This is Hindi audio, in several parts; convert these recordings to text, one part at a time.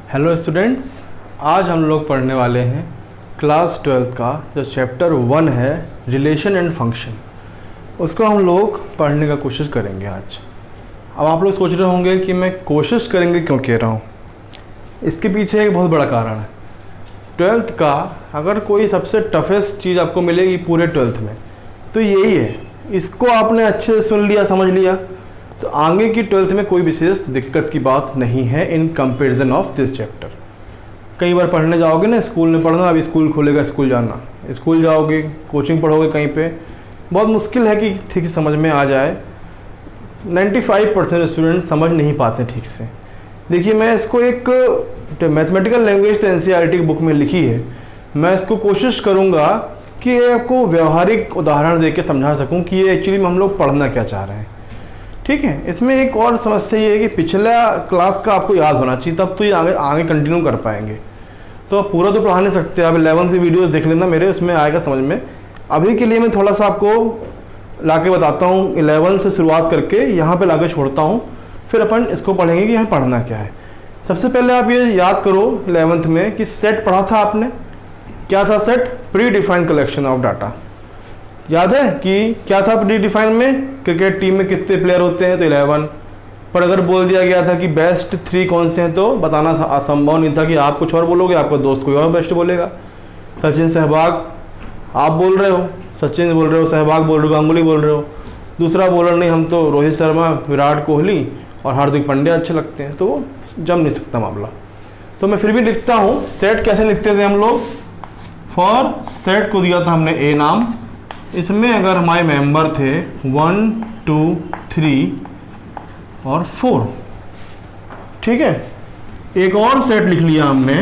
हेलो स्टूडेंट्स, आज हम लोग पढ़ने वाले हैं क्लास 12 का जो चैप्टर 1 है रिलेशन एंड फंक्शन। उसको हम लोग पढ़ने का कोशिश करेंगे आज। अब आप लोग सोच रहे होंगे कि मैं कोशिश करेंगे क्यों कह रहा हूँ। इसके पीछे एक बहुत बड़ा कारण है। 12th का अगर कोई सबसे टफेस्ट चीज़ आपको मिलेगी पूरे 12th में तो यही है। इसको आपने अच्छे से सुन लिया, समझ लिया तो आगे की 12th में कोई विशेष दिक्कत की बात नहीं है in comparison of this chapter. कई बार पढ़ने जाओगे ना, स्कूल में पढ़ना, अभी स्कूल खोलेगा, स्कूल जाना, स्कूल जाओगे, कोचिंग पढ़ोगे कहीं पे, बहुत मुश्किल है कि ठीक से समझ में आ जाए। 95% स्टूडेंट समझ नहीं पाते ठीक से। देखिए, मैं इसको एक मैथमेटिकल लैंग्वेज तो NCERT की बुक में लिखी है, मैं इसको कोशिश करूँगा कि आपको व्यवहारिक उदाहरण दे के समझा सकूँ कि ये एक्चुअली में हम लोग पढ़ना क्या चाह रहे हैं। ठीक है। इसमें एक और समस्या ये है कि पिछला क्लास का आपको याद होना चाहिए, तब तो ये आगे कंटिन्यू कर पाएंगे। तो आप पूरा तो पढ़ा नहीं सकते, आप 11th की वीडियोस देख लेना मेरे, उसमें आएगा समझ में। अभी के लिए मैं थोड़ा सा आपको लाके बताता हूँ, 11 से शुरुआत करके यहाँ पे लाके छोड़ता हूँ, फिर अपन इसको पढ़ेंगे कि यहाँ पढ़ना क्या है। सबसे पहले आप ये याद करो 11th में कि सेट पढ़ा था आपने। क्या था set? Pre defined collection of data. याद है कि क्या था प्री डिफाइन में? क्रिकेट टीम में कितने प्लेयर होते हैं तो 11। पर अगर बोल दिया गया था कि बेस्ट 3 कौन से हैं तो बताना असंभव नहीं था कि आप कुछ और बोलोगे, आपका दोस्त कोई और बेस्ट बोलेगा। सचिन, सहवाग आप बोल रहे हो, सचिन बोल रहे हो, सहवाग बोल रहे हो, गांगुली बोल रहे हो। दूसरा बोलर नहीं, हम तो रोहित शर्मा, विराट कोहली और हार्दिक पांड्या अच्छे लगते हैं, तो जम नहीं सकता मामला। तो मैं फिर भी लिखता हूँ सेट। कैसे लिखते थे हम लोग? फॉर सेट को दिया था हमने ए नाम। इसमें अगर हमारे मेंबर थे 1 2 3 और 4, ठीक है। एक और सेट लिख लिया हमने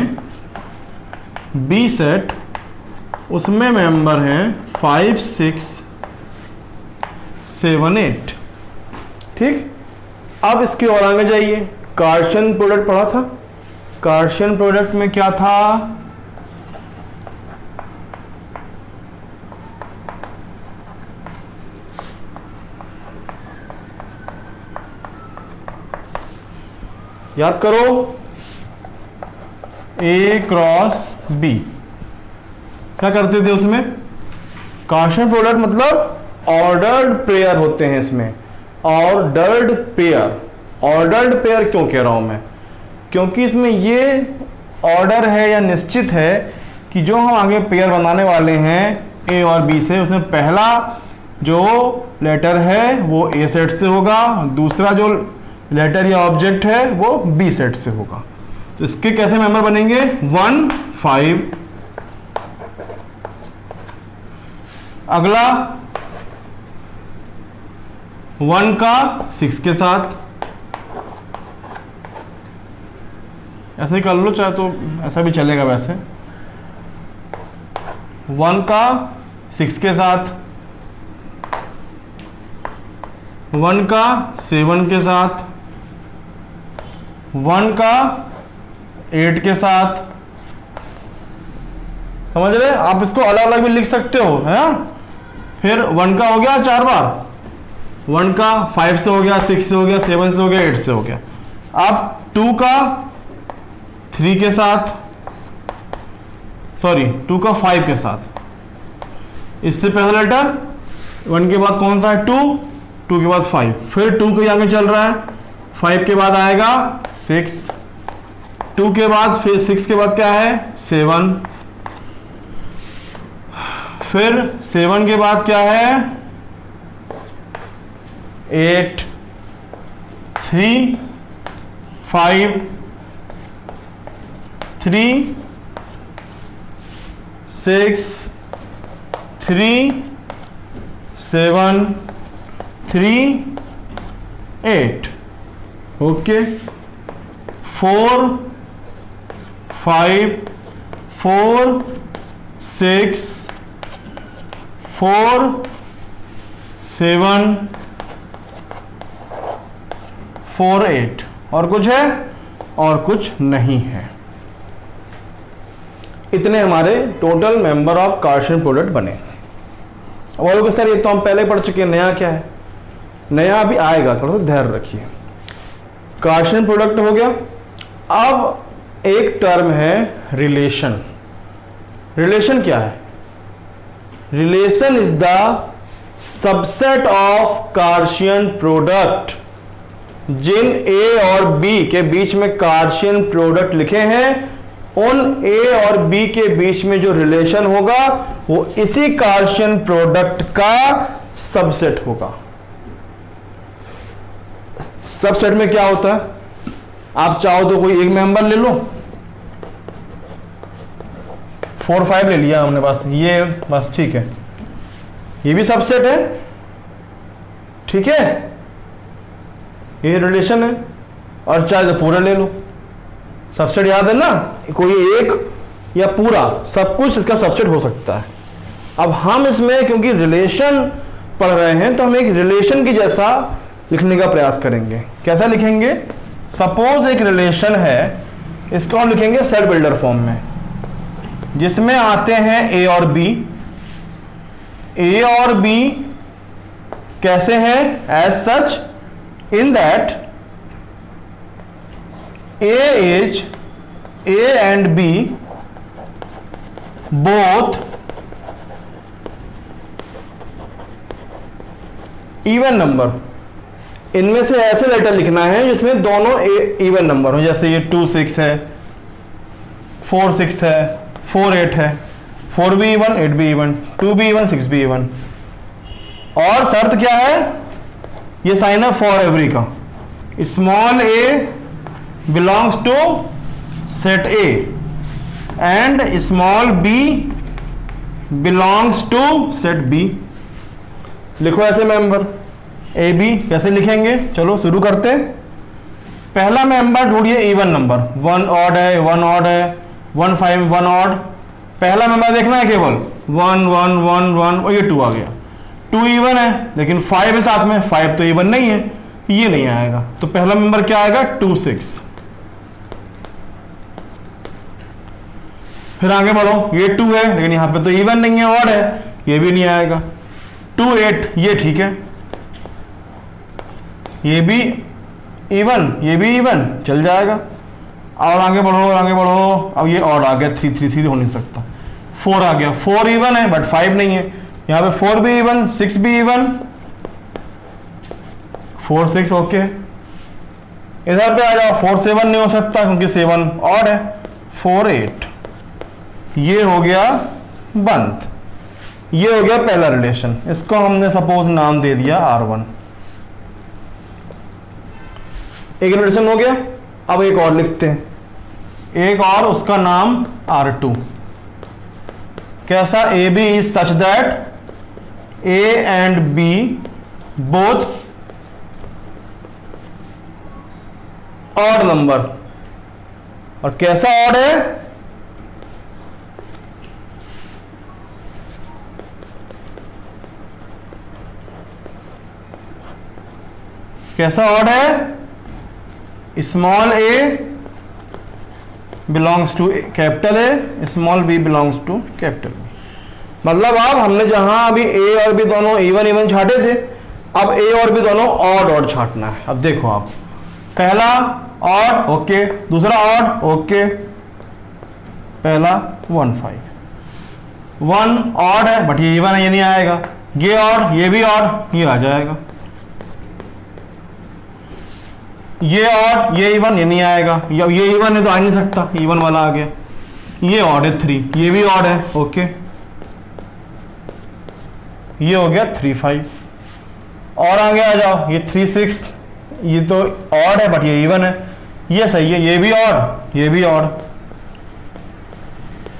बी सेट, उसमें मेंबर हैं 5 6 7 8, ठीक। अब इसके और आगे जाइए, कार्शियन प्रोडक्ट पढ़ा था। कार्शियन प्रोडक्ट में क्या था? याद करो, A क्रॉस B। क्या करते थे उसमें? कार्शियन प्रोडक्ट मतलब ऑर्डर्ड पेयर होते हैं इसमें, ऑर्डर्ड पेयर। ऑर्डर्ड पेयर क्यों कह रहा हूं मैं? क्योंकि इसमें ये ऑर्डर है या निश्चित है कि जो हम आगे पेयर बनाने वाले हैं A और B से, उसमें पहला जो लेटर है वो A सेट से होगा, दूसरा जो लेटर या ऑब्जेक्ट है वो बी सेट से होगा। तो इसके कैसे मेंबर बनेंगे? 1 5। अगला 1 का 6 के साथ, ऐसे ही कर लो चाहे तो ऐसा भी चलेगा। वैसे 1 का 6 के साथ, 1 का 7 के साथ, 1 का 8 के साथ। समझ रहे? आप इसको अलग अलग भी लिख सकते हो, है। फिर 1 का हो गया 4 बार, 1 का 5 से हो गया, 6 से हो गया, 7 से हो गया, 8 से हो गया। अब 2 का 3 के साथ, सॉरी 2 का 5 के साथ। इससे पहला लेटर 1 के बाद कौन सा है? 2, 2 के बाद 5, फिर 2 के आगे चल रहा है, 5 के बाद आएगा 6, 2 के बाद फिर 6 के बाद क्या है? 7, फिर 7 के बाद क्या है? 8, 3 5 3 6 3 7 3 8। ओके। 4 5 4 6 4 7 4 8। और कुछ है? और कुछ नहीं है। इतने हमारे total member of Cartesian product बने। और सर ये तो हम पहले पढ़ चुके हैं, नया क्या है? नया अभी आएगा, थोड़ा सा धैर्य रखिए। कार्शियन प्रोडक्ट हो गया। अब एक टर्म है रिलेशन। रिलेशन क्या है? Relation is the subset of Cartesian product. जिन ए और बी के बीच में कार्शियन प्रोडक्ट लिखे हैं, उन ए और बी के बीच में जो रिलेशन होगा वो इसी कार्शियन प्रोडक्ट का सबसेट होगा। सबसेट में क्या होता है? आप चाहो तो कोई एक मेंबर ले लो, 4 5 ले लिया हमने, बस ये बस ठीक है, ये भी सबसेट है, ठीक है, ये रिलेशन है। और चाहे तो पूरा ले लो, सबसेट याद है ना, कोई एक या पूरा सब कुछ इसका सबसेट हो सकता है। अब हम इसमें क्योंकि रिलेशन पढ़ रहे हैं तो हम एक रिलेशन की जैसा लिखने का प्रयास करेंगे। कैसा लिखेंगे? सपोज एक रिलेशन है, इसको हम लिखेंगे सेट बिल्डर फॉर्म में, जिसमें आते हैं ए और बी। ए और बी कैसे हैं? As such in that A is A and B both even number. इनमें से ऐसे लेटर लिखना है जिसमें दोनों इवन नंबर हो, जैसे ये 2 6 है, 4 6 है, 4 8 है, 4 भी इवन, 8 भी इवन, 2 भी इवन, 6 भी इवन। और शर्त क्या है? ये साइन है फॉर एवरी का। Small A belongs to set A and small B belongs to set B. लिखो ऐसे मेंबर ए बी। कैसे लिखेंगे? चलो शुरू करते हैं। पहला मेंबर ढूंढिए इवन नंबर, 1 ऑड है, 1 ऑड है, 1 5 1 ऑड। पहला मेंबर देखना है केवल 1 1 1 1 और ये 2 आ गया। 2 इवन है लेकिन 5 है साथ में, 5 तो इवन नहीं है, ये नहीं आएगा। तो पहला मेंबर क्या आएगा? 2 6। फिर आगे बढ़ो, ये 2 है लेकिन यहां पे तो इवन नहीं है, ऑड है, ये भी नहीं आएगा। 2 8, ये ठीक है, ये भी इवन, ये भी इवन, चल जाएगा। और आगे बढ़ो, आगे बढ़ो, अब ये ऑड आ गया, 3 3 3 हो नहीं सकता। 4 आ गया, 4 इवन है बट 5 नहीं है। यहाँ पे 4 भी इवन, 6 भी इवन, 4 6 ओके। इधर पे आ जाओ, 4 7 नहीं हो सकता क्योंकि 7 ऑड है। 4 8, ये हो गया बंद। ये हो गया पहला रिलेशन, इसको हमने सपोज नाम दे दिया R1। एक रिलेशन हो गया। अब एक और लिखते हैं, एक और, उसका नाम R2। कैसा? A B is such that A and B both odd number. और कैसा ऑड है? कैसा ऑड है? Small A belongs to capital A, small B belongs to capital B. मतलब अब हमने जहां अभी ए और बी दोनों इवन इवन छाटे थे, अब ए और बी दोनों ऑड ऑड छाटना है। अब देखो आप, पहला ऑड ओके, दूसरा ऑड ओके, पहला 1 5, 1 ऑड है बट ये इवन है, ये नहीं आएगा। ये ऑड, ये भी ऑड, ये आ जाएगा। ये ऑड, ये इवन, ये नहीं आएगा। ये इवन है तो आ नहीं सकता, इवन वाला आ गया। ये ऑड है 3, ये भी ऑड है ओके। ये हो गया 3 5। और आगे आ जाओ, ये 3 6, ये तो ऑड है बट ये इवन है, ये सही है। ये भी ऑड, ये भी ऑड,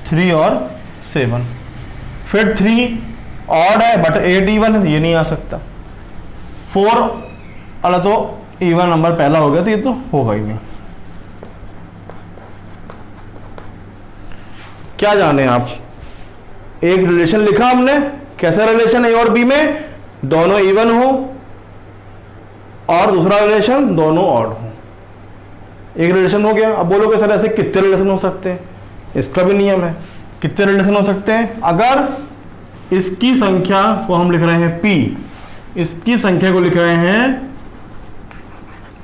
3 और 7। फिर 3 ऑड है बट 8 इवन है, ये नहीं आ सकता। 4 वाला तो इवन नंबर पहला हो गया तो ये तो होगा ही नहीं। क्या जाने आप, एक रिलेशन लिखा हमने, कैसा रिलेशन ए और बी में दोनों इवन हो, और दूसरा रिलेशन दोनों ऑड हो। एक रिलेशन हो गया। अब बोलोगे सर ऐसे कितने रिलेशन हो सकते हैं? इसका भी नियम है। कितने रिलेशन हो सकते हैं? अगर इसकी संख्या को हम लिख रहे हैं p, इसकी संख्या को लिख रहे हैं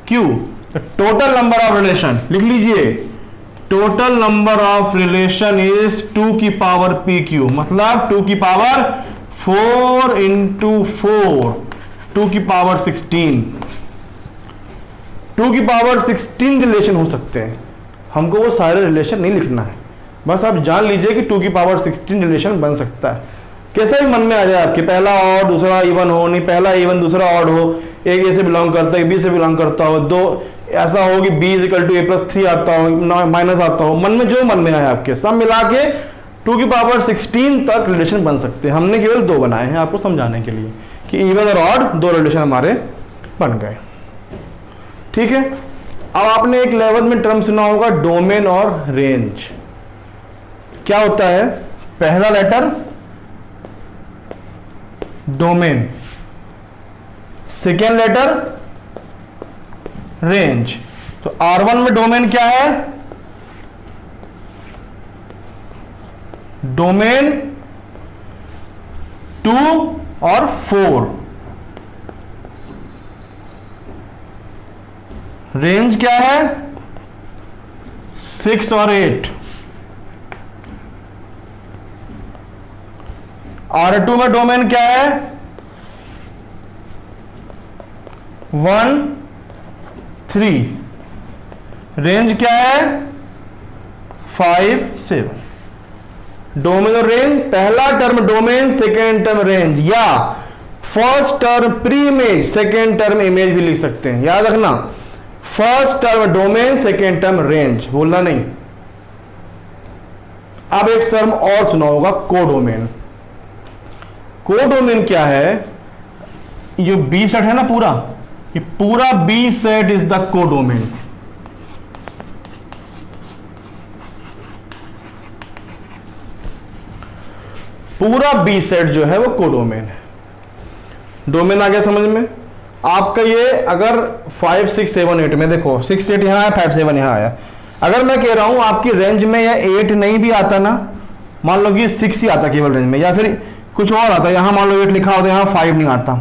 q, तो टोटल नंबर ऑफ रिलेशन लिख लीजिए total number of relation is 2 की पावर पी क्यू, मतलब 2 की पावर 4 इंटू 4, 2 की पावर 16, 2 की पावर 16 रिलेशन हो सकते हैं। हमको वो सारे रिलेशन नहीं लिखना है, बस आप जान लीजिए कि 2 की पावर 16 रिलेशन बन सकता है। कैसे भी मन में आ जाए आपके, पहला ऑड दूसरा इवन हो, नहीं पहला इवन दूसरा ऑड हो, एक ए से बिलोंग करता है, बी से बिलोंग करता हो, दो ऐसा हो कि b इक्वल टू a+3 आता हो, माइनस आता हो, मन में जो मन में आए आपके, सब मिला के 2 की पावर 16 तक रिलेशन बन सकते हैं। हमने केवल 2 बनाए हैं आपको समझाने के लिए कि इवन और ऑड 2 रिलेशन हमारे बन गए। ठीक है, अब आपने एक 11th में टर्म सुना होगा डोमेन और रेंज। क्या होता है? पहला letter domain, second letter range. तो R1 में डोमेन क्या है? डोमेन 2 और 4, रेंज क्या है? 6 और 8। R2 में डोमेन क्या है? 1 3, रेंज क्या है? 5 7। डोमेन और रेंज, पहला term domain, second term range, या first term pre image, second term image भी लिख सकते हैं। याद रखना, first term domain, second term range, बोलना नहीं। अब एक टर्म और सुना होगा कोडोमेन। कोडोमेन क्या है? ये बी सेट है ना पूरा, ये पूरा B set is the codomain. पूरा बी सेट जो है वो कोडोमेन है। डोमेन आ गया समझ में? आपका ये अगर 5 6 7 8 में देखो, 6 8 यहां है, 5 7 यहां आया। अगर मैं कह रहा हूं आपकी रेंज में या 8 नहीं भी आता ना, मान लो कि 6 ही आता केवल रेंज में, या फिर कुछ और आता, यहां मान लो 8 लिखा होता, यहां 5 नहीं आता,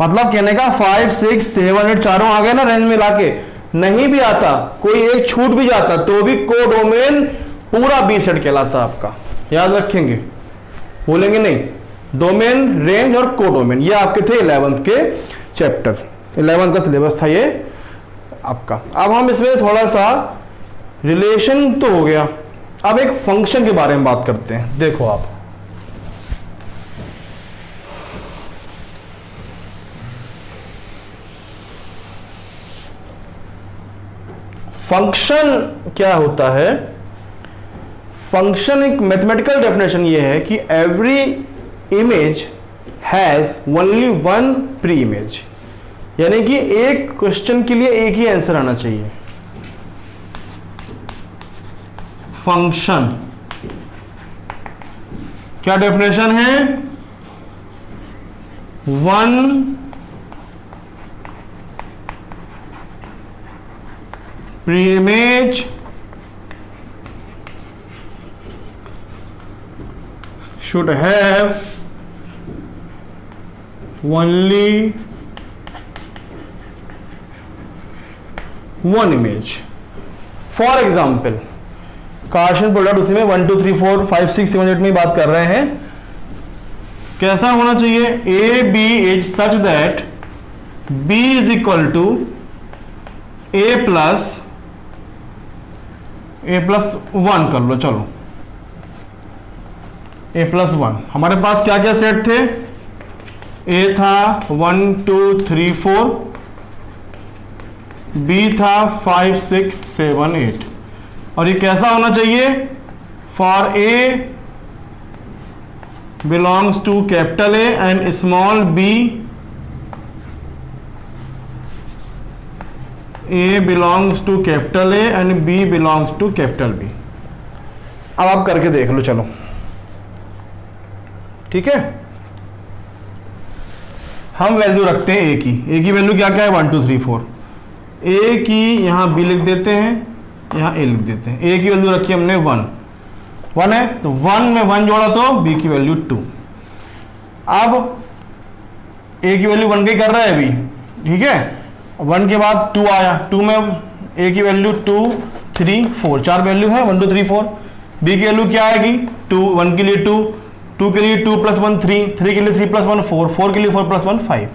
मतलब कहने का 5 6 7 8 चारों आ गए ना रेंज में लाके, नहीं भी आता, कोई एक छूट भी जाता तो भी कोडोमेन पूरा बी सेट कहलाता आपका। याद रखेंगे, बोलेंगे नहीं। डोमेन, रेंज और कोडोमेन, ये आपके थे 11th के चैप्टर, 11th का सिलेबस था ये आपका। अब हम इसमें थोड़ा सा रिलेशन तो हो गया, अब एक फंक्शन के बारे में बात करते हैं। देखो आप, फंक्शन क्या होता है? फंक्शन एक मैथमेटिकल डेफिनेशन ये है कि every image has only one pre image, यानी कि एक क्वेश्चन के लिए एक ही आंसर आना चाहिए। फंक्शन क्या डेफिनेशन है? One pre image should have only one image. For example, Cartesian product उसी में 1 2 3 4 5 6 7 8 में बात कर रहे हैं। कैसा होना चाहिए? A B is such that B is equal to A plus 1 कर लो। चलो a+1, हमारे पास क्या क्या सेट थे? a था 1 2 3 4, b था 5 6 7 8, और ये कैसा होना चाहिए? For a belongs to capital A and small b, a belongs to capital A and b belongs to capital B। अब आप करके देख लो, चलो ठीक है। हम वैल्यू रखते हैं ए की वैल्यू क्या क्या है? 1 2 3 4। ए की यहाँ बी लिख देते हैं, यहाँ ए लिख देते हैं। ए की वैल्यू रखी हमने 1 है, तो 1 में 1 जोड़ा तो बी की वैल्यू 2। अब ए की वैल्यू 1 की कर रहा है अभी, ठीक है। 1 के बाद 2 आया, 2 में ए की वैल्यू 2, 3 4, 4 वैल्यू है 1 2 3 4। बी की वैल्यू क्या आएगी 2, 1 के लिए 2, 2 के लिए 2 + 1 3, 3 के लिए 3 + 1 4, 4 के लिए 4 + 1 5।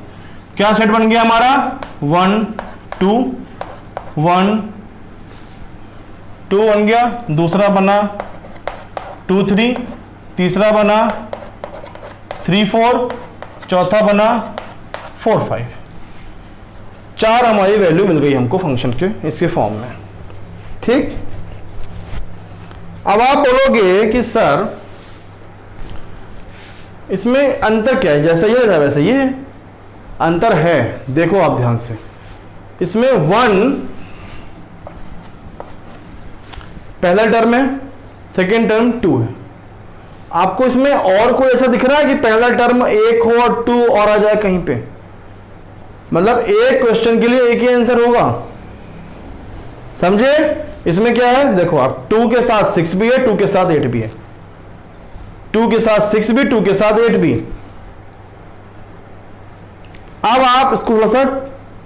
क्या सेट बन गया हमारा 1 2 1 2 बन गया, दूसरा बना 2 3, तीसरा बना 3 4, चौथा बना 4 5। 4 हमारी वैल्यू मिल गई हमको फंक्शन के इसके फॉर्म में। ठीक, अब आप बोलोगे कि सर इसमें अंतर क्या है, जैसा ये है वैसा ये है। अंतर है, देखो आप ध्यान से, इसमें 1 पहला टर्म है, सेकेंड टर्म 2 है। आपको इसमें और कोई ऐसा दिख रहा है कि पहला टर्म 1 हो और 2 और आ जाए कहीं पे? मतलब एक क्वेश्चन के लिए एक ही आंसर होगा, समझे? इसमें क्या है देखो आप, 2 के साथ 6 भी है, 2 के साथ 8 भी है, 2 के साथ 6 भी, 2 के साथ 8 भी। अब आप इसको थोड़ा सा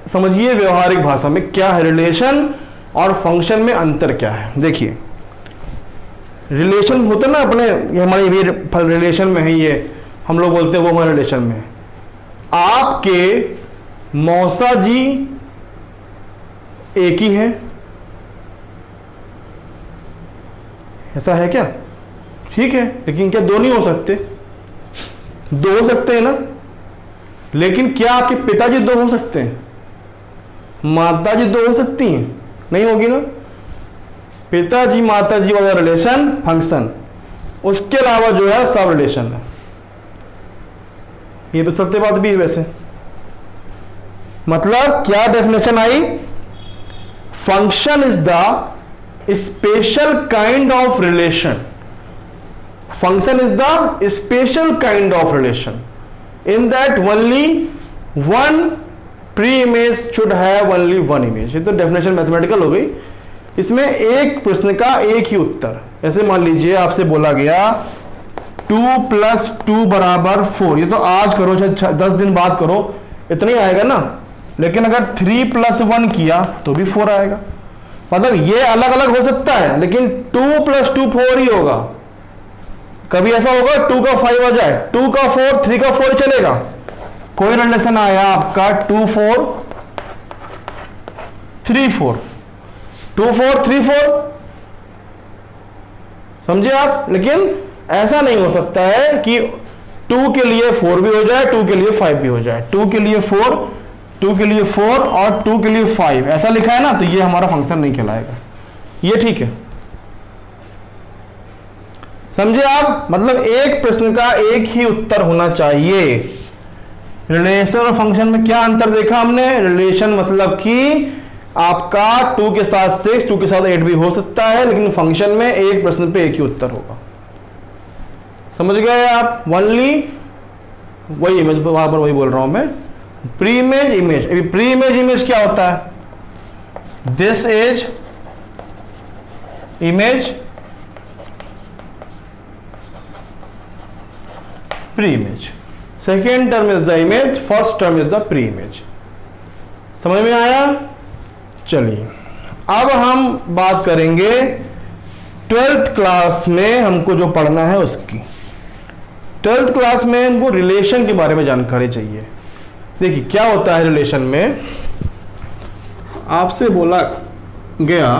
समझिए व्यवहारिक भाषा में क्या है रिलेशन और फंक्शन में अंतर क्या है। देखिए रिलेशन होता है ना अपने, ये हमारे ये रिलेशन में है, ये हम लोग बोलते हैं वो हमारे रिलेशन में है। आपके मौसा जी एक ही है, ऐसा है क्या? ठीक है, लेकिन क्या दो नहीं हो सकते? दो हो सकते हैं ना, लेकिन क्या आपके पिताजी दो हो सकते हैं? माताजी दो हो सकती हैं? नहीं होगी ना। पिताजी माताजी वाला रिलेशन फंक्शन, उसके अलावा जो है सब रिलेशन है। ये तो सत्य बात भी है वैसे। मतलब क्या definition I? Function is the special kind of relation. Function is the special kind of relation in that only one pre image should have only one image. ये तो डेफिनेशन मैथमेटिकल हो गई। इसमें एक प्रश्न का एक ही उत्तर। ऐसे मान लीजिए आपसे बोला गया 2 + 2 = 4। ये तो आज करो चाहे 10 दिन बाद करो, इतना ही आएगा ना। लेकिन अगर 3 + 1 किया तो भी 4 आएगा। मतलब ये अलग अलग हो सकता है, लेकिन 2 + 2 4 ही होगा। कभी ऐसा होगा 2 का 5 आ जाए, 2 का 4, 3 का 4 चलेगा। कोई रिलेशन आया आपका 2 4 3 4, 2 4 3 4, समझे आप? लेकिन ऐसा नहीं हो सकता है कि 2 के लिए 4 भी हो जाए, 2 के लिए 5 भी हो जाए, 2 के लिए 4, 2 के लिए 4 और 2 के लिए 5 ऐसा लिखा है ना, तो ये हमारा फंक्शन नहीं कहलाएगा। ये ठीक है, समझे आप? मतलब एक प्रश्न का एक ही उत्तर होना चाहिए। रिलेशन और फंक्शन में क्या अंतर देखा हमने? रिलेशन मतलब कि आपका 2 के साथ 6, 2 के साथ 8 भी हो सकता है, लेकिन फंक्शन में एक प्रश्न पे एक ही उत्तर होगा। समझ गए आप? ओनली वही इमेज, बार बार वही बोल रहा हूं मैं, प्री इमेज इमेज। अभी प्री इमेज इमेज क्या होता है? This is image pre image, second term is the image, first term is the pre image. समझ में आया? चलिए अब हम बात करेंगे 12th क्लास में हमको जो पढ़ना है उसकी। 12th क्लास में हमको रिलेशन के बारे में जानकारी चाहिए। देखिए क्या होता है रिलेशन में, आपसे बोला गया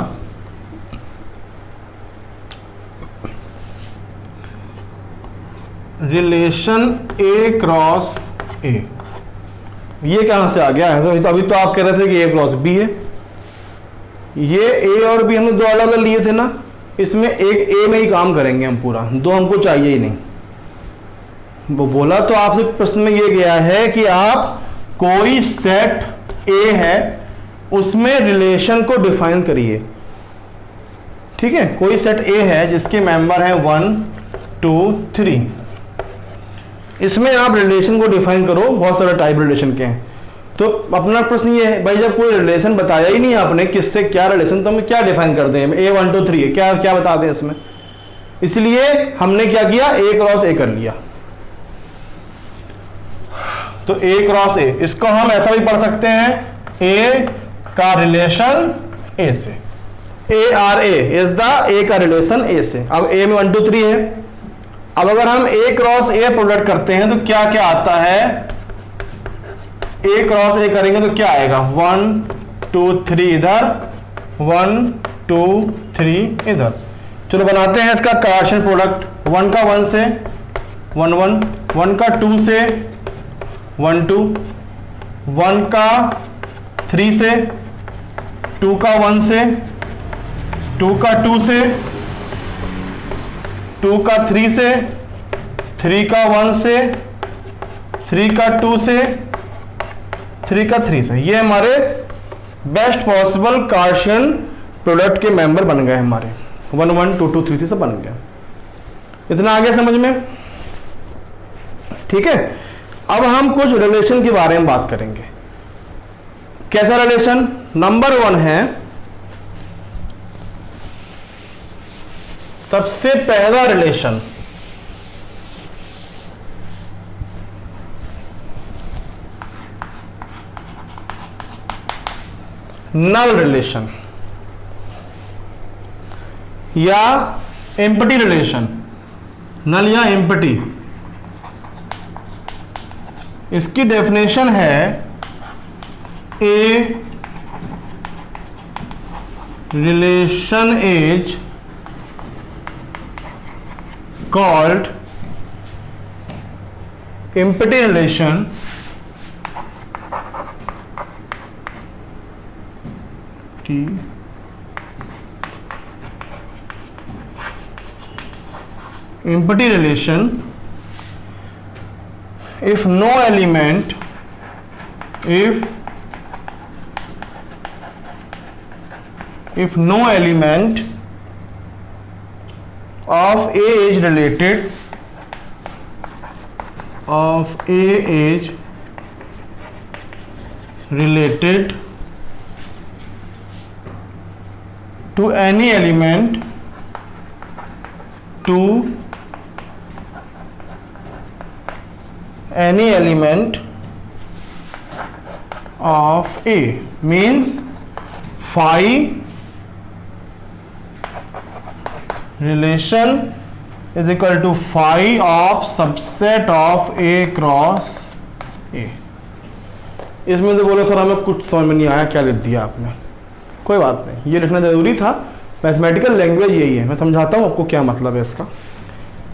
रिलेशन A क्रॉस A। ये कहां से आ गया है? तो अभी तो आप कह रहे थे कि A क्रॉस B है। ये A और B हमने दो अलग अलग लिए थे ना, इसमें एक A में ही काम करेंगे हम पूरा, दो हमको चाहिए ही नहीं। वो बोला तो आपसे प्रश्न में ये गया है कि आप कोई सेट A है उसमें रिलेशन को डिफाइन करिए। ठीक है, कोई सेट A है जिसके मेंबर हैं 1 2 3, इसमें आप रिलेशन को डिफाइन करो। बहुत सारे टाइप रिलेशन के हैं। तो अपना प्रश्न ये है भाई, जब कोई रिलेशन बताया ही नहीं आपने किससे क्या रिलेशन, तो हम क्या डिफाइन कर दें? A 1 2 3 है, क्या क्या बता दें इसमें? इसलिए हमने क्या किया, A क्रॉस A कर लिया। तो A क्रॉस A, इसको हम ऐसा भी पढ़ सकते हैं A का रिलेशन A से, ARA इज द A का रिलेशन A से। अब A में 1 2 3 है। अब अगर हम A क्रॉस A प्रोडक्ट करते हैं तो क्या क्या आता है, A क्रॉस A करेंगे तो क्या आएगा, 1 2 3 इधर, 1 2 3 इधर। चलो बनाते हैं इसका कार्टेशियन प्रोडक्ट। 1 का 1 से 1 1, 1 का 2 से 1 2, 1 का 3 से, 2 का 1 से, 2 का 2 से, 2 का 3 से, 3 का 1 से, 3 का 2 से, 3 का 3 से। ये हमारे बेस्ट पॉसिबल कार्टेशियन प्रोडक्ट के मेंबर बन गए हमारे। 1 1 2 2 3 3 से बन गया। इतना आगे समझ में, ठीक है। अब हम कुछ रिलेशन के बारे में बात करेंगे। कैसा रिलेशन? नंबर 1 है, सबसे पहला रिलेशन नल रिलेशन या एम्प्टी रिलेशन। नल या एम्प्टी, इसकी डेफिनेशन है a relation is called empty relation T empty relation if no element if no element of A is related to any element of A means phi relation is equal to phi of subset of A cross A। इसमें तो बोलो सर हमें कुछ समझ में नहीं आया, क्या लिख दिया आपने। कोई बात नहीं, ये लिखना ज़रूरी था। मैथमेटिकल लैंग्वेज यही है। मैं समझाता हूँ आपको क्या मतलब है इसका।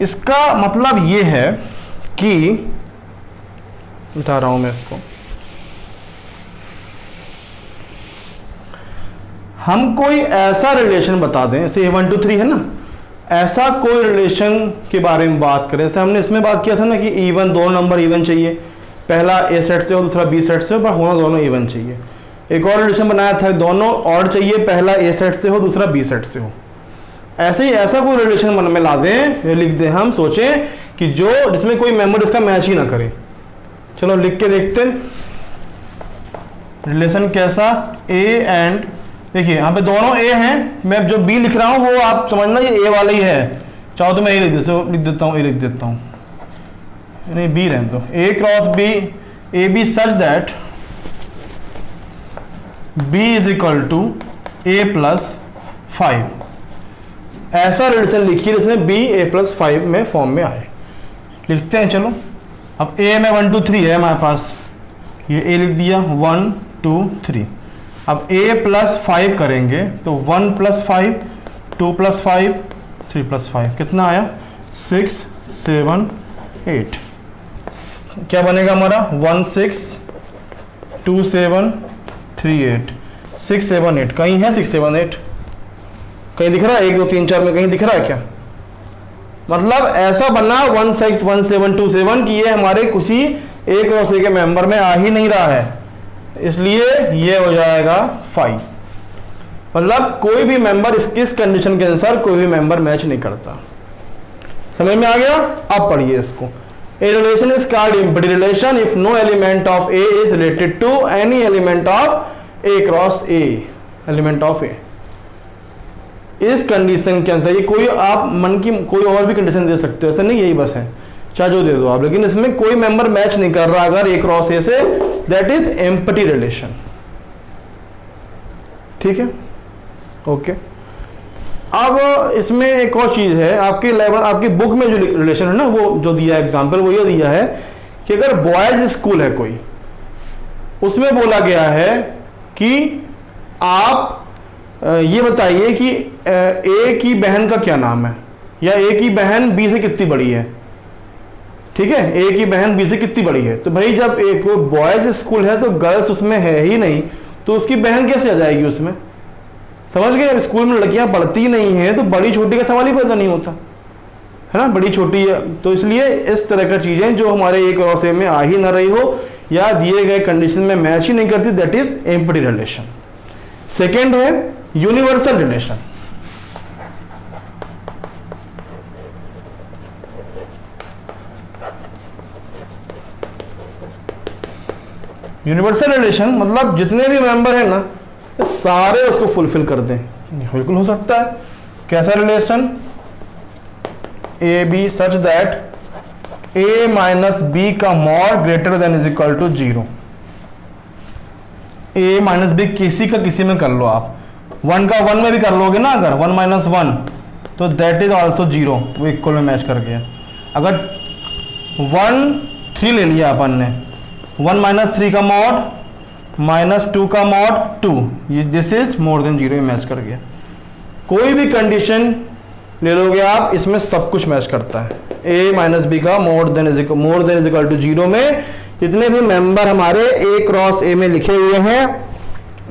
इसका मतलब ये है कि, बता रहा हूँ मैं इसको, हम कोई ऐसा रिलेशन बता दें, जैसे 1 2 3 है ना, ऐसा कोई रिलेशन के बारे में बात करें। जैसे हमने इसमें बात किया था ना कि इवन, दो नंबर इवन चाहिए, पहला ए सेट से हो दूसरा बी सेट से हो, पर होना दोनों इवन चाहिए। एक और रिलेशन बनाया था, दोनों ऑड चाहिए, पहला ए सेट से हो दूसरा बी सेट से हो। ऐसे ही ऐसा कोई रिलेशन मन में ला दें, लिख दें, हम सोचें कि जो जिसमें कोई मेंबर इसका मैच ही ना करे। चलो लिख के देखते हैं रिलेशन कैसा। ए एंड, देखिए यहाँ पे दोनों ए हैं, मैं जो बी लिख रहा हूँ वो आप समझना ये ए वाला ही है। चाहो तो मैं ए लिख देता हूँ, ए लिख देता हूँ, नहीं बी रहने दो। A cross B, A B such that B is equal to A plus 5। ऐसा रिलेशन लिखिए जिसमें बी ए प्लस 5 में फॉर्म में आए। लिखते हैं चलो। अब ए में 1 2 3 है हमारे पास, ये ए लिख दिया, 1 2 3। अब a प्लस 5 करेंगे तो 1 प्लस 5, 2 प्लस 5, 3 प्लस 5, कितना आया, 6 7 8। क्या बनेगा हमारा, 1 6 2 7 3 8, 6 7 8। कहीं है 6 7 8? कहीं दिख रहा है? 1 2 3 4 में कहीं दिख रहा है क्या? मतलब ऐसा बनना 1 6 1 7 2 7 कि ये हमारे किसी एक और सी के मेंबर में आ ही नहीं रहा है, इसलिए ये हो जाएगा 5। मतलब कोई भी मेंबर इस कंडीशन के अनुसार कोई भी मेंबर मैच नहीं करता। समझ में आ गया? अब पढ़िए इसको। A relation is called empty relation if no element of A is related to any element of A cross A, element of A. इस कंडीशन के अनुसार, ये कोई आप मन की कोई और भी कंडीशन दे सकते हो, ऐसा नहीं यही बस है, चाहे जो दे दो आप, लेकिन इसमें कोई मेंबर मैच नहीं कर रहा अगर ए क्रॉस ए से, दैट इज एम्प्टी रिलेशन। ठीक है, ओके। अब इसमें एक और चीज़ है, आपके लेवल आपकी बुक में जो रिलेशन है ना, वो जो दिया है एग्जाम्पल, वो ये दिया है कि अगर बॉयज़ स्कूल है कोई, उसमें बोला गया है कि आप ये बताइए कि ए की बहन का क्या नाम है, या ए की बहन बी से कितनी बड़ी है। ठीक है, ए की बहन बी से कितनी बड़ी है। तो भाई जब एक बॉयज़ स्कूल है तो गर्ल्स उसमें है ही नहीं, तो उसकी बहन कैसे आ जाएगी उसमें। समझ गए, अब स्कूल में लड़कियां पढ़ती नहीं हैं तो बड़ी छोटी का सवाल ही पैदा नहीं होता है ना, बड़ी छोटी है। तो इसलिए इस तरह का चीज़ें जो हमारे एक और से में आ ही ना रही हो या दिए गए कंडीशन में मैच ही नहीं करती, that is empty relation. Second है यूनिवर्सल रिलेशन। यूनिवर्सल रिलेशन मतलब जितने भी मेंबर हैं ना, सारे उसको फुलफिल कर दें। बिल्कुल हो सकता है। कैसा relation, A B such that A minus B का mod greater than is equal to 0। A minus B किसी का किसी में कर लो आप, 1 का 1 में भी कर लोगे ना, अगर 1 माइनस 1 तो दैट इज ऑल्सो 0, वो इक्वल में मैच कर गया। अगर 1 3 ले लिया अपन ने, 1 माइनस 3 का मॉड माइनस 2 का मॉड 2, ये दिस इज मोर देन 0 में मैच कर गया। कोई भी कंडीशन ले लोगे आप, इसमें सब कुछ मैच करता है। ए माइनस बी का more than is equal to 0 में जितने भी मेंबर हमारे ए क्रॉस ए में लिखे हुए हैं,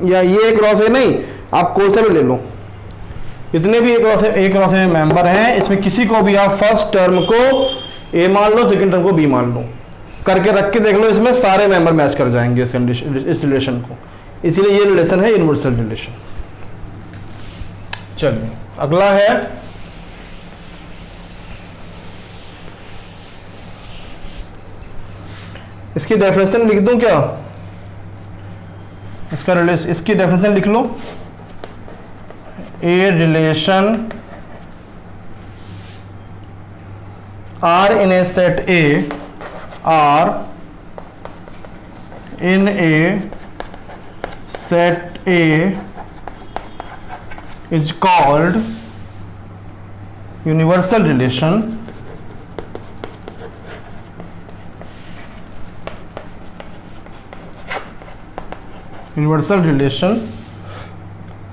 या ये ए क्रॉस ए नहीं, आप कोई सा भी ले लो, जितने भी ए क्रॉस ए में मेंबर हैं, इसमें किसी को भी आप फर्स्ट टर्म को ए मान लो, सेकंड टर्म को बी मान लो, करके रख के देख लो, इसमें सारे मेंबर मैच कर जाएंगे इस रिलेशन को। इसीलिए ये रिलेशन है यूनिवर्सल रिलेशन। चलिए अगला है इसकी डेफिनेशन लिख दूं क्या, इसकी डेफिनेशन लिख लो। A relation R in a set A R in a set A is called universal relation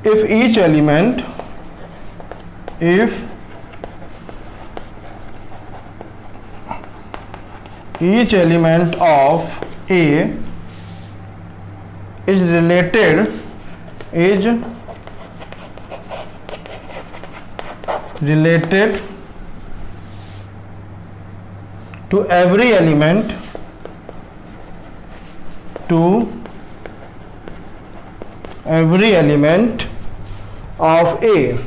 if each element of A is related to every element of A।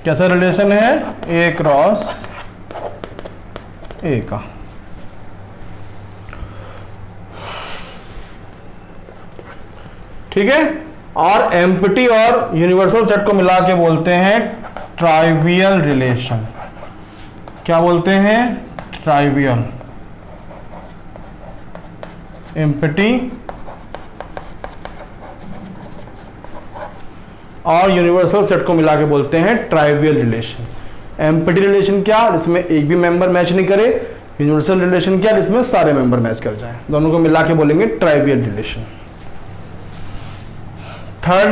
कैसा रिलेशन है, A क्रॉस A का। ठीक है, और एम्प्टी और यूनिवर्सल सेट को मिला के बोलते हैं ट्राइवियल रिलेशन। क्या बोलते हैं, ट्राइवियल। एम्प्टी और यूनिवर्सल सेट को मिला के बोलते हैं ट्राइवियल रिलेशन। एम्प्टी रिलेशन क्या, जिसमें एक भी मेंबर मैच नहीं करे। यूनिवर्सल रिलेशन क्या, जिसमें सारे मेंबर मैच कर जाएं। दोनों को मिला के बोलेंगे ट्राइवियल रिलेशन। थर्ड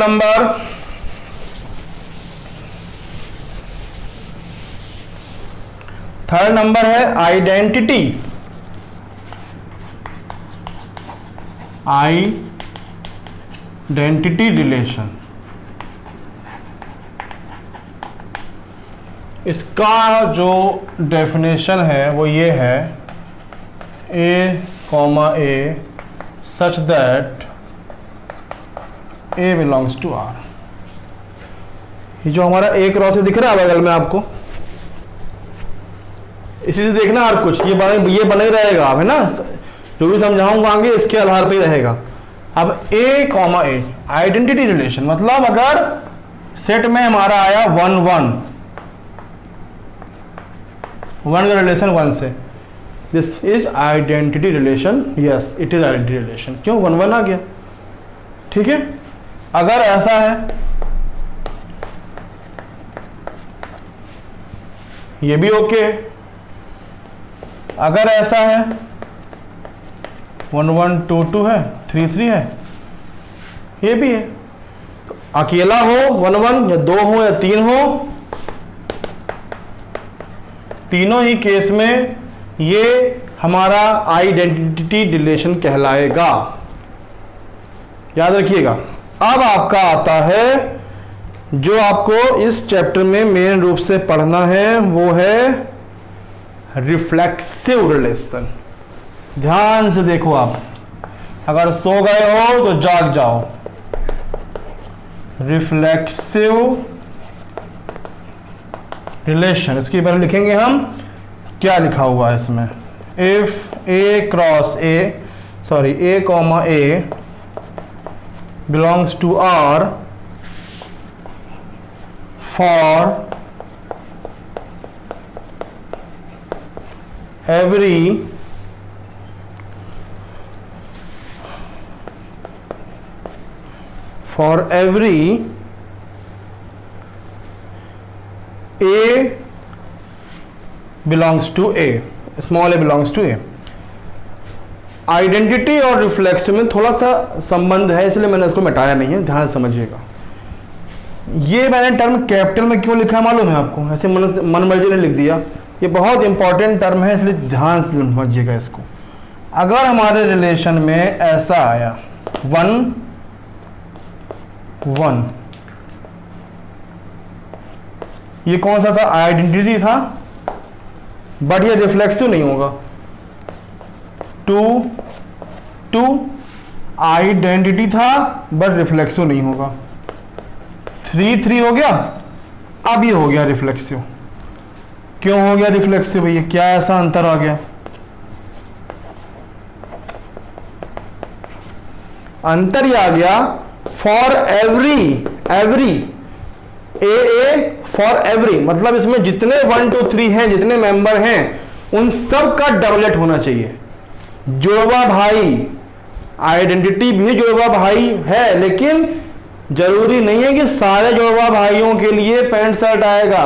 नंबर है आइडेंटिटी रिलेशन। इसका जो डेफिनेशन है वो ये है, A, A such that A belongs to R। ये जो हमारा A क्रॉस से दिख रहा है बगल में आपको, इसी से देखना हर कुछ, ये बना ही रहेगा, है ना। जो भी समझाऊंगा आगे इसके आधार पे ही रहेगा। अब A, A आइडेंटिटी रिलेशन मतलब अगर सेट में हमारा आया 1 1 1 का रिलेशन 1 से, this is identity relation. Yes, it is identity relation. क्यों, 1 1 आ गया। ठीक है, अगर ऐसा है ये भी ओके है। अगर ऐसा है 1 1 2 2 है, 3 3 है, ये भी है। तो अकेला हो 1 1 या 2 हो या 3 हो, तीनों ही केस में ये हमारा आइडेंटिटी रिलेशन कहलाएगा। याद रखिएगा। अब आपका आता है जो आपको इस चैप्टर में मेन रूप से पढ़ना है, वो है रिफ्लेक्सिव रिलेशन। ध्यान से देखो, आप अगर सो गए हो तो जाग जाओ। रिफ्लेक्सिव रिलेशन, इसके बारे में लिखेंगे हम। क्या लिखा हुआ है इसमें? If A cross A, sorry A comma A belongs to R for every a belongs to a, small a belongs to a। Identity और रिफ्लेक्स में थोड़ा सा संबंध है, इसलिए मैंने इसको मिटाया नहीं है, ध्यान समझिएगा। ये मैंने टर्म कैपिटल में क्यों लिखा मालूम है आपको? ऐसे मन मर्जी ने लिख दिया। ये बहुत इंपॉर्टेंट टर्म है, इसलिए ध्यान से समझिएगा इसको। अगर हमारे रिलेशन में ऐसा आया 1 1, ये कौन सा था? आइडेंटिटी था, बट ये रिफ्लेक्सिव नहीं होगा। 2 2 आइडेंटिटी था बट रिफ्लेक्सिव नहीं होगा। 3 3 हो गया, अब ये हो गया रिफ्लेक्सिव। क्यों हो गया रिफ्लेक्सिव भैया? क्या ऐसा अंतर आ गया? अंतर ये आ गया for every A for every, मतलब इसमें जितने 1 2 3 हैं, जितने मेंबर हैं, उन सब का डबलेट होना चाहिए। जुड़वा भाई, आइडेंटिटी भी जुड़वा भाई है, लेकिन जरूरी नहीं है कि सारे जुड़वा भाइयों के लिए पैंट शर्ट आएगा,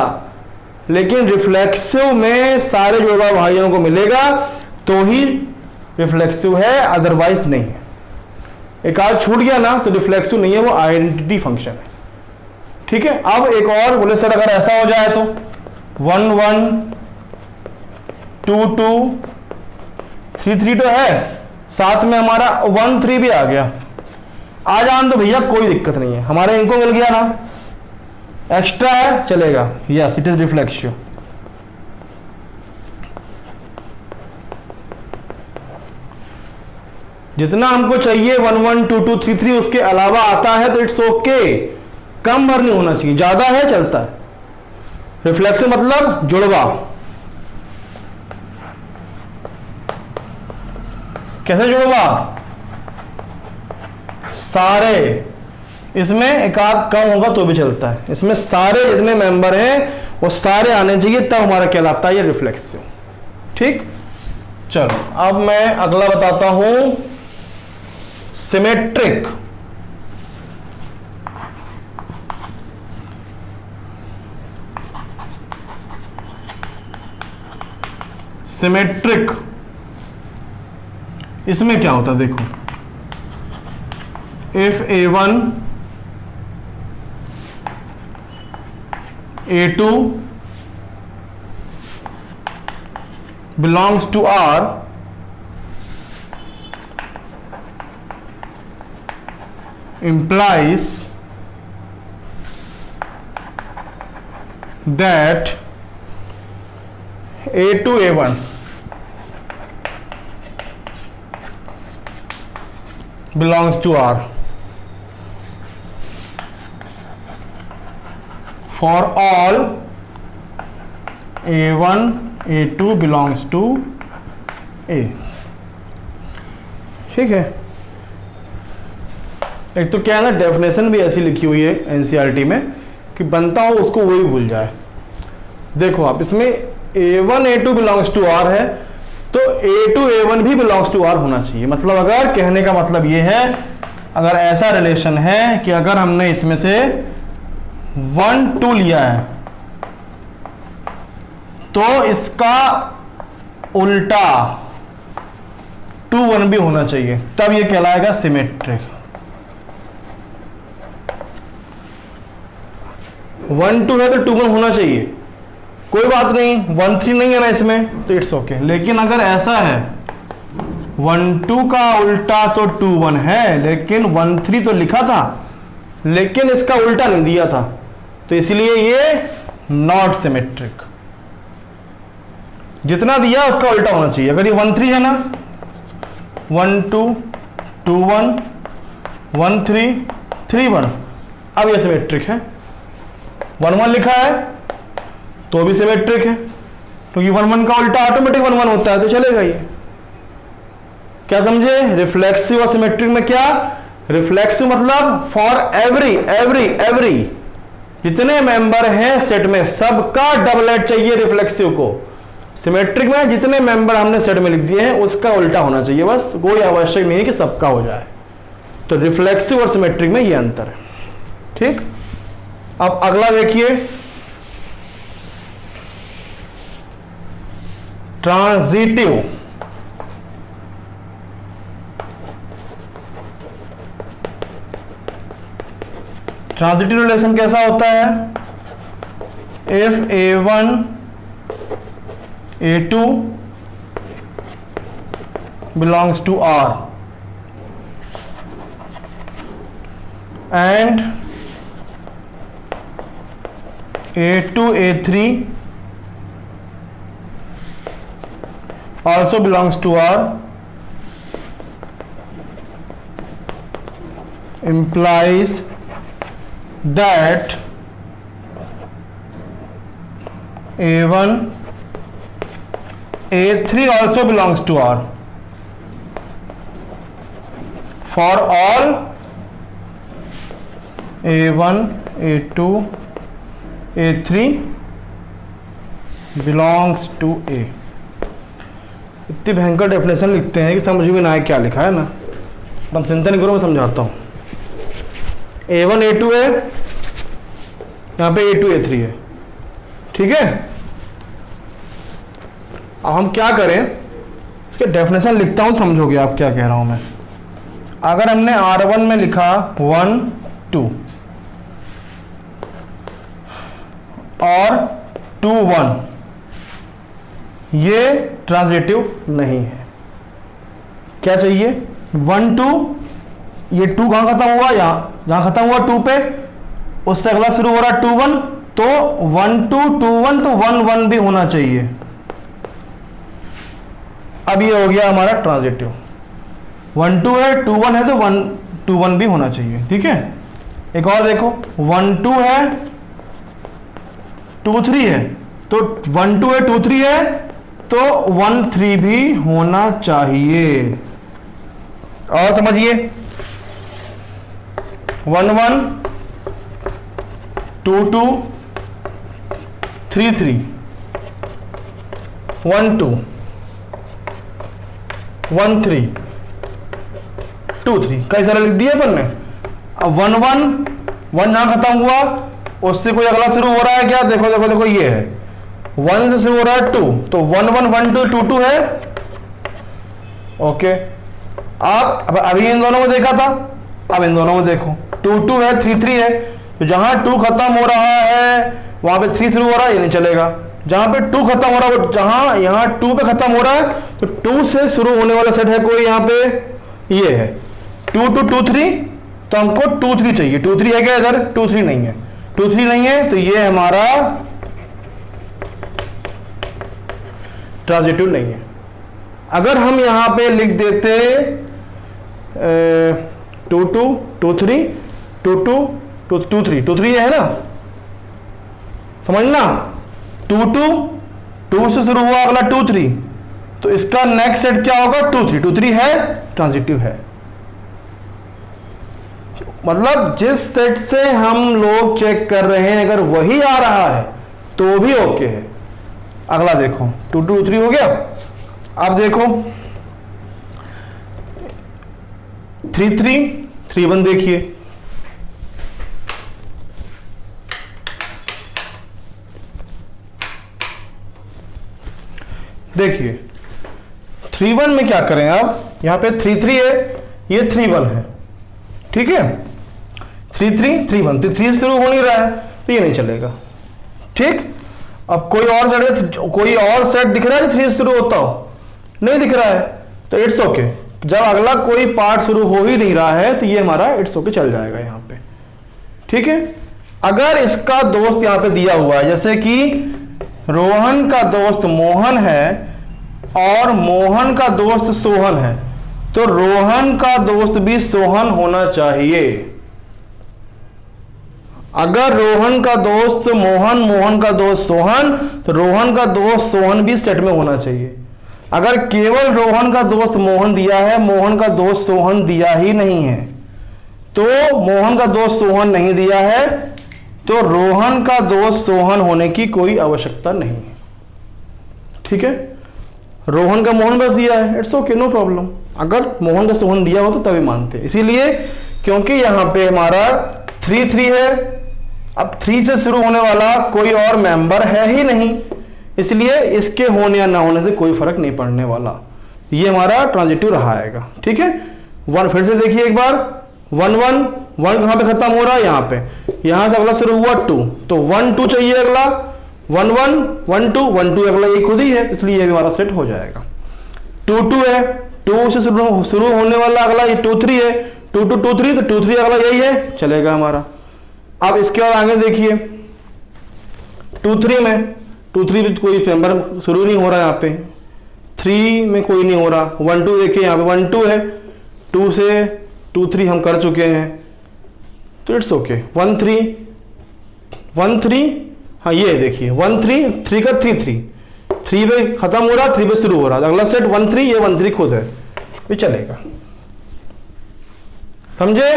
लेकिन रिफ्लेक्सिव में सारे जुड़वा भाइयों को मिलेगा तो ही रिफ्लेक्सिव है, अदरवाइज नहीं है। एक आध छूट गया ना तो रिफ्लेक्सिव नहीं है, वो आइडेंटिटी फंक्शन है। ठीक है। अब एक और बोले सर अगर ऐसा हो जाए तो 1 1 2 2 3 3 तो है, साथ में हमारा 1 3 भी आ गया। आ जान तो भैया कोई दिक्कत नहीं है, हमारे इनको मिल गया ना, एक्स्ट्रा है चलेगा। Yes it is reflexive. जितना हमको चाहिए 1 1 2 2 3 3 उसके अलावा आता है तो इट्स ओके, कम भर नहीं होना चाहिए, ज्यादा है चलता है। रिफ्लेक्सिव मतलब जुड़वा। कैसे जुड़वा? सारे, इसमें एक आध कम होगा तो भी चलता है, इसमें सारे जितने मेंबर हैं वो सारे आने चाहिए, तब हमारा कहलाता है ये रिफ्लेक्सिव। ठीक, चलो अब मैं अगला बताता हूं, सिमेट्रिक। सिमेट्रिक इसमें क्या होता है देखो, if A1 A2 belongs to R, implies that A2 A1 belongs to R for all A1 A2 belongs to A। ठीक है। एक तो क्या है ना, डेफिनेशन भी ऐसी लिखी हुई है एनसीईआरटी में कि बनता हो उसको वही भूल जाए। देखो आप इसमें A1 A2 belongs to R है तो A2 A1 भी बिलोंग्स टू R होना चाहिए। मतलब अगर कहने का मतलब ये है, अगर ऐसा रिलेशन है कि अगर हमने इसमें से 1 2 लिया है तो इसका उल्टा 2 1 भी होना चाहिए, तब ये कहलाएगा सिमेट्रिक। 1 2 है तो 2 1 होना चाहिए, कोई बात नहीं, 1 3 नहीं है ना इसमें तो इट्स ओके। लेकिन अगर ऐसा है 1 2 का उल्टा तो 2 1 है, लेकिन 1 3 तो लिखा था लेकिन इसका उल्टा नहीं दिया था, तो इसलिए ये नॉट सिमेट्रिक। जितना दिया उसका उल्टा होना चाहिए। अगर ये 1 3 है ना, 1 2 2 1 1 3 3 1, अब ये सिमेट्रिक है। 1 1 लिखा है तो भी सिमेट्रिक है, क्योंकि 1 1 का उल्टा ऑटोमेटिक 1 1 होता है, तो चलेगा ये। क्या समझे? रिफ्लेक्सिव और सिमेट्रिक में क्या? रिफ्लेक्सिव मतलब फॉर एवरी जितने मेंबर हैं सेट में सबका डबलेट चाहिए रिफ्लेक्सिव को। सिमेट्रिक में जितने मेंबर हमने सेट में लिख दिए हैं उसका उल्टा होना चाहिए, बस कोई आवश्यक नहीं है कि सबका हो जाए। तो रिफ्लेक्सिव और सिमेट्रिक में ये अंतर है। ठीक, अब अगला देखिए, ट्रांजिटिव। ट्रांजिटिव रिलेशन कैसा होता है? If A1 A2 belongs to R and A2 A3 also belongs to R, implies that A1 A3 also belongs to R for all A1 A2 A3 belongs to A। इतनी भयंकर डेफिनेशन लिखते हैं कि समझ में ना आए क्या लिखा है ना, तुम चिंता नहीं करो, मैं समझाता हूँ। A1 A2 है, यहाँ पे A2 A3 है, ठीक है। अब हम क्या करें, इसके डेफिनेशन लिखता हूँ, समझोगे आप क्या कह रहा हूँ मैं। अगर हमने R1 में लिखा 1 2 और 2 1, ये ट्रांजिटिव नहीं है। क्या चाहिए? 1 2, ये 2 कहाँ खत्म हुआ? यहाँ खत्म हुआ 2 पे, उससे अगला शुरू हो रहा 2 1, तो 1 2 2 1, तो 1 1 भी होना चाहिए। अब ये हो गया हमारा ट्रांजिटिव। 1 2 है, 2 1 है, तो 1 2 1 भी होना चाहिए, ठीक है। एक और देखो, 1 2 है 2 3 है, तो 1 2 है 2 3 है, तो 1 3 भी होना चाहिए। और समझिए, 1 1 2 2 3 3 1 2 1 3 2 3, कई सारे लिख दिए अपन ने। अब 1 1 1 यहां खत्म हुआ, उससे कोई अगला शुरू हो रहा है क्या? देखो देखो देखो, ये है 1 से शुरू हो रहा है 2, तो 1 1 1 2 2 2 है, ओके। अब अभी इन दोनों में देखा था, अब इन दोनों में देखो, 2 2 है 3 3 है, तो जहां 2 खत्म हो रहा है वहां पे 3 शुरू हो रहा है, ये नहीं चलेगा। जहां पे 2 खत्म हो रहा है, जहां यहां 2 पे खत्म हो रहा है, तो 2 से शुरू होने वाला सेट है कोई, यहां पे ये है 2 2 2 3, तो हमको 2 3 चाहिए। 2 3 है क्या इधर? 2 3 नहीं है, 2 3 नहीं है, तो ये हमारा ट्रांजिटिव नहीं है। अगर हम यहां पे लिख देते 2 2 2 3 2 2 2 3 2 3 है ना, समझना। 2 2 2 से शुरू हुआ, अगला 2 3, तो इसका नेक्स्ट सेट क्या होगा? 2 3 2 3 है, ट्रांजिटिव है। मतलब जिस सेट से हम लोग चेक कर रहे हैं अगर वही आ रहा है तो भी ओके है। अगला देखो, 2 2 3 हो गया। अब देखो 3 3 3 1, देखिए देखिए 3 1 में क्या करें आप, यहाँ पे 3 3 है, ये 3 1 है, ठीक है, 3 3 3 1, तो 3 शुरू हो नहीं रहा है तो ये नहीं चलेगा, ठीक। अब कोई और सेट दिख रहा है 3 शुरू होता हो, नहीं दिख रहा है, तो इट्स ओके। जब अगला कोई पार्ट शुरू हो ही नहीं रहा है तो ये हमारा इट्स ओके चल जाएगा यहाँ पे, ठीक है। अगर इसका दोस्त यहाँ पे दिया हुआ है, जैसे कि रोहन का दोस्त मोहन है और मोहन का दोस्त सोहन है, तो रोहन का दोस्त भी सोहन होना चाहिए। अगर रोहन का दोस्त मोहन, मोहन का दोस्त सोहन, तो रोहन का दोस्त सोहन भी सेट में होना चाहिए। अगर केवल रोहन का दोस्त मोहन दिया है, मोहन का दोस्त सोहन दिया ही नहीं है, तो मोहन का दोस्त सोहन नहीं दिया है, तो रोहन का दोस्त सोहन होने की कोई आवश्यकता नहीं है, ठीक है। रोहन का मोहन बस दिया है, इट्स ओके, नो प्रॉब्लम। अगर मोहन का सोहन दिया हो तो तभी मानते, इसीलिए क्योंकि यहां पे हमारा 3 3 है, अब 3 से शुरू होने वाला कोई और मेंबर है ही नहीं, इसलिए इसके होने या ना होने से कोई फर्क नहीं पड़ने वाला, ये हमारा ट्रांजिटिव रहा आएगा, ठीक है। 1 फिर से देखिए एक बार, 1 1 1 कहां पे खत्म हो रहा है, यहाँ पे, यहां से अगला शुरू हुआ 2, तो 1 2 चाहिए अगला, 1 1 1 2 1 2 अगला ये खुद ही है, इसलिए ये भी हमारा सेट हो जाएगा। 2 2 है, 2 से शुरू होने वाला अगला ये 2 3 है, 2 2 2 3, तो 2 3 अगला यही है, चलेगा हमारा। अब इसके बाद आगे देखिए 2 3 में 2 3 भी कोई मेंबर शुरू नहीं हो रहा, यहाँ पे 3 में कोई नहीं हो रहा। 1 2 देखिए यहाँ पे 1 2 है, 2 से 2 3 हम कर चुके हैं, तो इट्स ओके। 1 3 1 3, हाँ ये देखिए 1 3 3 का 3 3 3 पे खत्म हो रहा, 3 पे शुरू हो रहा, अगला सेट 1 3, ये 1 3 खुद है, ये चलेगा, समझे।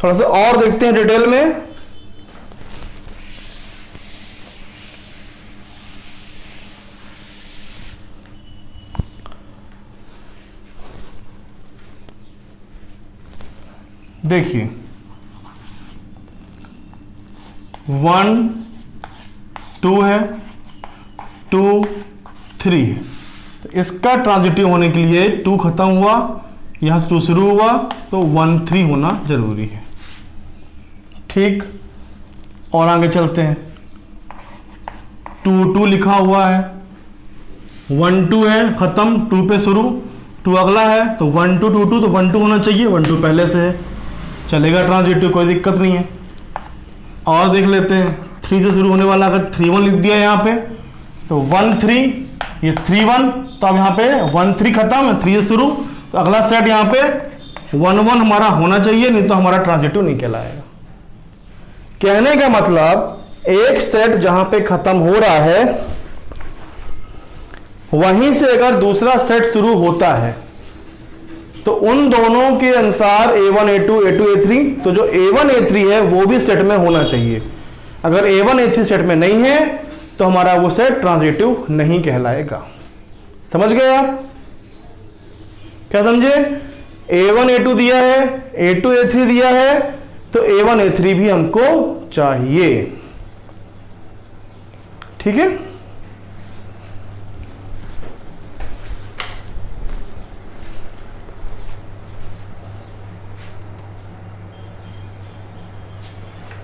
थोड़ा सा और देखते हैं डिटेल में। देखिए 1 2 है, 2 3 है, तो इसका ट्रांजिटिव होने के लिए 2 खत्म हुआ, यहां से 2 शुरू हुआ, तो 1 3 होना जरूरी है, ठीक। और आगे चलते हैं, 2 2 लिखा हुआ है, 1 2 है खत्म, 2 पे शुरू, 2 अगला है, तो 1 2 2 2, तो 1 2 होना चाहिए, 1 2 पहले से है, चलेगा ट्रांजिटिव, कोई दिक्कत नहीं है। और देख लेते हैं 3 से शुरू होने वाला, अगर 3 1 लिख दिया यहाँ पे, तो 1 3, ये 3 1, तो अब यहाँ पे 1 3 खत्म, 3 से शुरू, तो अगला सेट यहाँ पे 1 1 हमारा होना चाहिए, नहीं तो हमारा ट्रांजिटिव नहीं कहलाएगा। कहने का मतलब एक सेट जहां पे खत्म हो रहा है, वहीं से अगर दूसरा सेट शुरू होता है, तो उन दोनों के अनुसार A1 A2 A2 A3, तो जो A1 A3 है वो भी सेट में होना चाहिए। अगर A1 A3 सेट में नहीं है तो हमारा वो सेट ट्रांजिटिव नहीं कहलाएगा। समझ गए आप? क्या समझे? A1 A2 दिया है, A2 A3 दिया है, तो A1 A3 भी हमको चाहिए, ठीक है।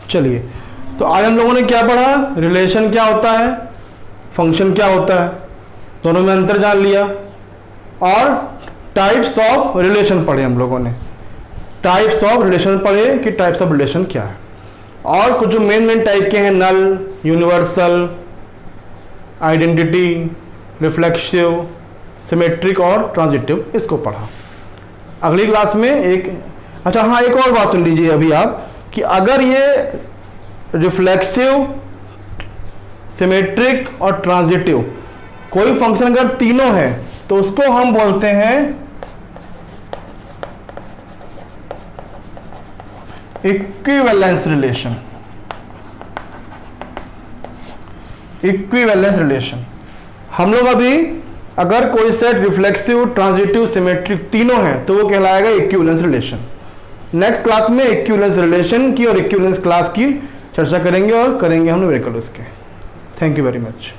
चलिए, तो आज हम लोगों ने क्या पढ़ा? रिलेशन क्या होता है, फंक्शन क्या होता है, दोनों में अंतर जान लिया, और टाइप्स ऑफ रिलेशन पढ़े हम लोगों ने। टाइप्स ऑफ रिलेशन पढ़े कि टाइप्स ऑफ रिलेशन क्या है, और कुछ जो मेन टाइप के हैं, नल, यूनिवर्सल, आइडेंटिटी, रिफ्लेक्सिव, सिमेट्रिक और ट्रांजिटिव, इसको पढ़ा। अगली क्लास में अच्छा हाँ, एक और बात सुन लीजिए अभी आप, कि अगर ये रिफ्लेक्सिव, सिमेट्रिक और ट्रांजिटिव कोई फंक्शन अगर तीनों है तो उसको हम बोलते हैं इक्विवेलेंस रिलेशन। इक्विवेलेंस रिलेशन हम लोग अभी, अगर कोई सेट रिफ्लेक्सिव, ट्रांजिटिव, सिमेट्रिक तीनों है तो वो कहलाएगा इक्विवेलेंस रिलेशन। नेक्स्ट क्लास में इक्विवेलेंस रिलेशन की और इक्विवेलेंस क्लास की चर्चा करेंगे और करेंगे हम न्यूमेरिकल उसके। Thank you very much.